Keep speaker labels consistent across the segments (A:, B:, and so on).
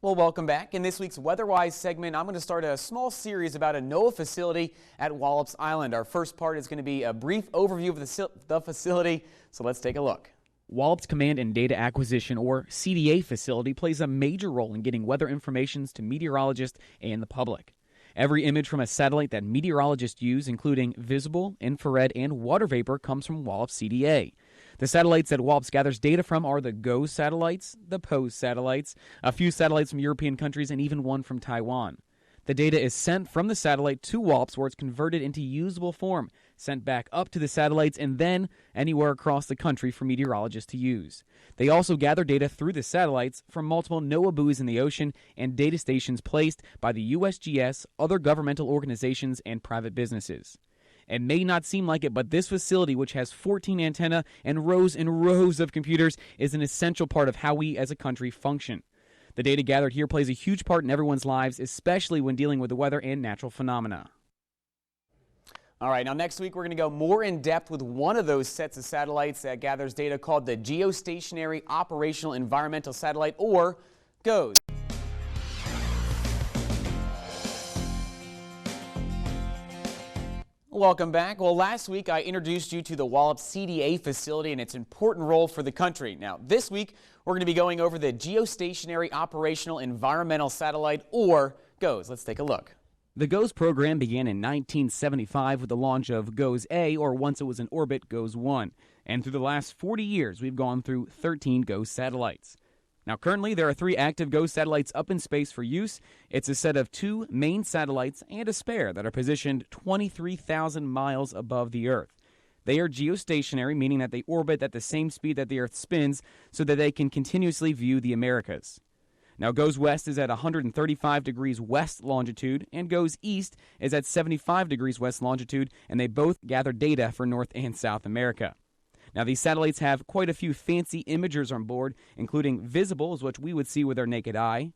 A: Well, welcome back. In this week's WeatherWise segment, I'm going to start a small series about a NOAA facility at Wallops Island. Our first part is going to be a brief overview of the facility, so let's take a look.
B: Wallops Command and Data Acquisition, or CDA facility, plays a major role in getting weather information to meteorologists and the public. Every image from a satellite that meteorologists use, including visible, infrared, and water vapor, comes from Wallops CDA. The satellites that Wallops gathers data from are the GOES satellites, the POES satellites, a few satellites from European countries, and even one from Taiwan. The data is sent from the satellite to Wallops, where it's converted into usable form, sent back up to the satellites, and then anywhere across the country for meteorologists to use. They also gather data through the satellites from multiple NOAA buoys in the ocean and data stations placed by the USGS, other governmental organizations, and private businesses. It may not seem like it, but this facility, which has 14 antennae and rows of computers, is an essential part of how we as a country function. The data gathered here plays a huge part in everyone's lives, especially when dealing with the weather and natural phenomena.
A: All right, now next week we're going to go more in depth with one of those sets of satellites that gathers data called the Geostationary Operational Environmental Satellite, or GOES. Welcome back. Well, last week I introduced you to the Wallops CDA facility and its important role for the country. Now, this week we're going to be going over the Geostationary Operational Environmental Satellite, or GOES. Let's take a look.
B: The GOES program began in 1975 with the launch of GOES-A, or once it was in orbit, GOES-1. And through the last 40 years, we've gone through 13 GOES satellites. Now, currently, there are 3 active GOES satellites up in space for use. It's a set of 2 main satellites and a spare that are positioned 23,000 miles above the Earth. They are geostationary, meaning that they orbit at the same speed that the Earth spins so that they can continuously view the Americas. Now, GOES West is at 135 degrees west longitude, and GOES East is at 75 degrees west longitude, and they both gather data for North and South America. Now, these satellites have quite a few fancy imagers on board, including visible, which we would see with our naked eye,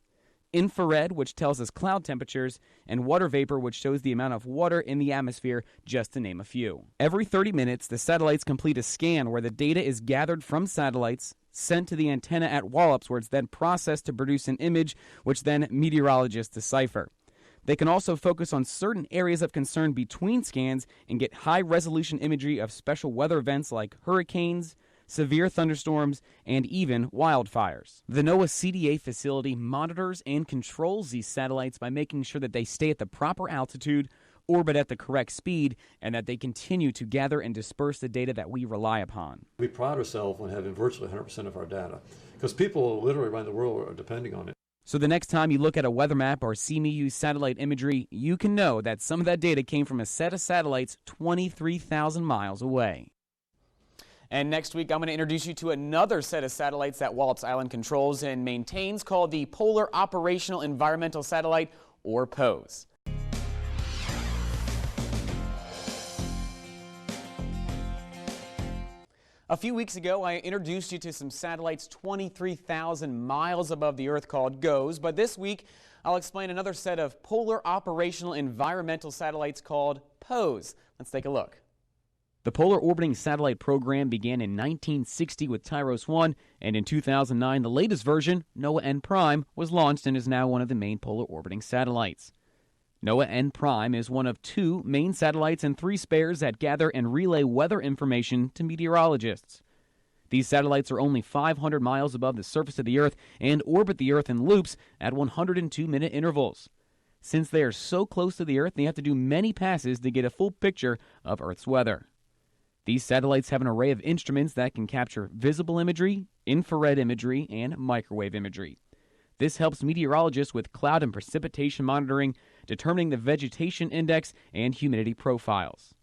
B: infrared, which tells us cloud temperatures, and water vapor, which shows the amount of water in the atmosphere, just to name a few. Every 30 minutes, the satellites complete a scan where the data is gathered from satellites, sent to the antenna at Wallops, where it's then processed to produce an image, which then meteorologists decipher. They can also focus on certain areas of concern between scans and get high-resolution imagery of special weather events like hurricanes, severe thunderstorms, and even wildfires. The NOAA CDA facility monitors and controls these satellites by making sure that they stay at the proper altitude, orbit at the correct speed, and that they continue to gather and disperse the data that we rely upon.
C: We pride ourselves on having virtually 100% of our data because people literally around the world are depending on it.
B: So the next time you look at a weather map or see me use satellite imagery, you can know that some of that data came from a set of satellites 23,000 miles away.
A: And next week, I'm going to introduce you to another set of satellites that Wallops Island controls and maintains, called the Polar Operational Environmental Satellite, or POES. A few weeks ago, I introduced you to some satellites 23,000 miles above the Earth called GOES, but this week I'll explain another set of Polar Operational Environmental Satellites called POES. Let's take a look.
B: The Polar Orbiting Satellite Program began in 1960 with TIROS-1, and in 2009, the latest version, NOAA-N Prime, was launched and is now one of the main polar orbiting satellites. NOAA-N Prime is one of 2 main satellites and 3 spares that gather and relay weather information to meteorologists. These satellites are only 500 miles above the surface of the Earth and orbit the Earth in loops at 102-minute intervals. Since they are so close to the Earth, they have to do many passes to get a full picture of Earth's weather. These satellites have an array of instruments that can capture visible imagery, infrared imagery, and microwave imagery. This helps meteorologists with cloud and precipitation monitoring, determining the vegetation index and humidity profiles.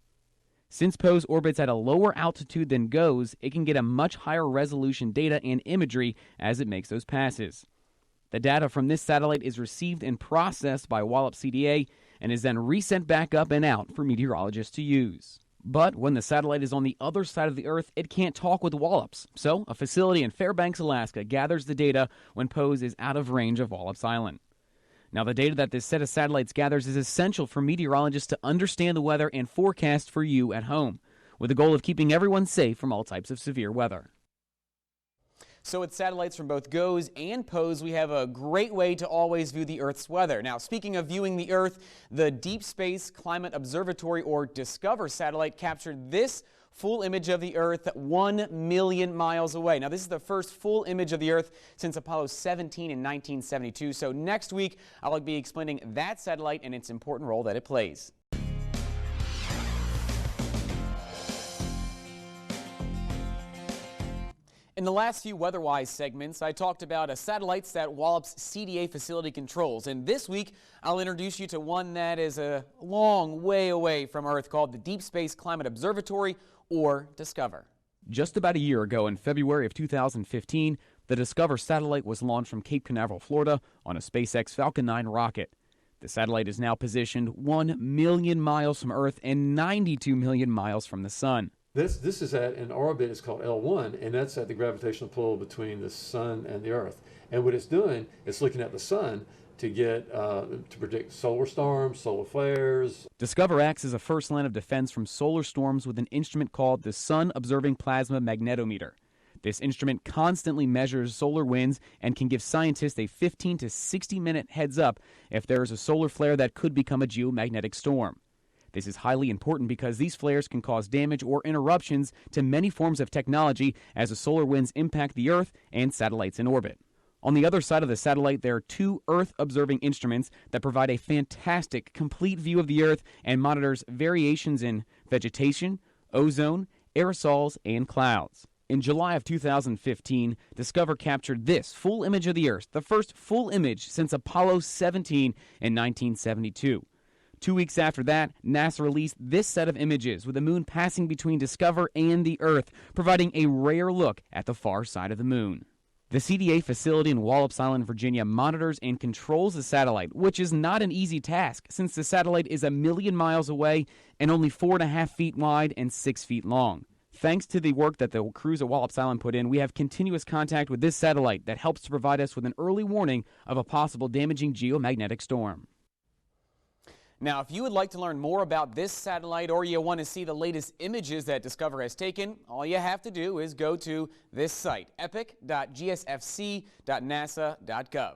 B: Since POES orbits at a lower altitude than GOES, it can get a much higher resolution data and imagery as it makes those passes. The data from this satellite is received and processed by Wallops CDA and is then resent back up and out for meteorologists to use. But when the satellite is on the other side of the Earth, it can't talk with Wallops. So a facility in Fairbanks, Alaska gathers the data when POES is out of range of Wallops Island. Now, the data that this set of satellites gathers is essential for meteorologists to understand the weather and forecast for you at home, with the goal of keeping everyone safe from all types of severe weather.
A: So with satellites from both GOES and POES, we have a great way to always view the Earth's weather. Now, speaking of viewing the Earth, the Deep Space Climate Observatory, or DSCOVR satellite, captured this full image of the Earth 1 million miles away. Now, this is the first full image of the Earth since Apollo 17 in 1972. So next week, I'll be explaining that satellite and its important role that it plays. In the last few WeatherWise segments, I talked about satellites that Wallop's CDA facility controls. And this week, I'll introduce you to one that is a long way away from Earth, called the Deep Space Climate Observatory, or DSCOVR.
B: Just about a year ago, in February of 2015, the DSCOVR satellite was launched from Cape Canaveral, Florida, on a SpaceX Falcon 9 rocket. The satellite is now positioned 1 million miles from Earth and 92 million miles from the Sun.
C: This is at an orbit, it's called L1, and that's at the gravitational pull between the Sun and the Earth. And what it's doing, it's looking at the Sun to get to predict solar storms, solar flares.
B: DSCOVR acts as a first line of defense from solar storms with an instrument called the Sun Observing Plasma Magnetometer. This instrument constantly measures solar winds and can give scientists a 15 to 60 minute heads up if there is a solar flare that could become a geomagnetic storm. This is highly important because these flares can cause damage or interruptions to many forms of technology as the solar winds impact the Earth and satellites in orbit. On the other side of the satellite, there are two Earth-observing instruments that provide a fantastic, complete view of the Earth and monitors variations in vegetation, ozone, aerosols, and clouds. In July of 2015, DSCOVR captured this full image of the Earth, the first full image since Apollo 17 in 1972. 2 weeks after that, NASA released this set of images with the moon passing between DSCOVR and the Earth, providing a rare look at the far side of the moon. The CDA facility in Wallops Island, Virginia, monitors and controls the satellite, which is not an easy task since the satellite is 1 million miles away and only 4.5 feet wide and 6 feet long. Thanks to the work that the crews at Wallops Island put in, we have continuous contact with this satellite that helps to provide us with an early warning of a possible damaging geomagnetic storm.
A: Now, if you would like to learn more about this satellite, or you want to see the latest images that DSCOVR has taken, all you have to do is go to this site, epic.gsfc.nasa.gov.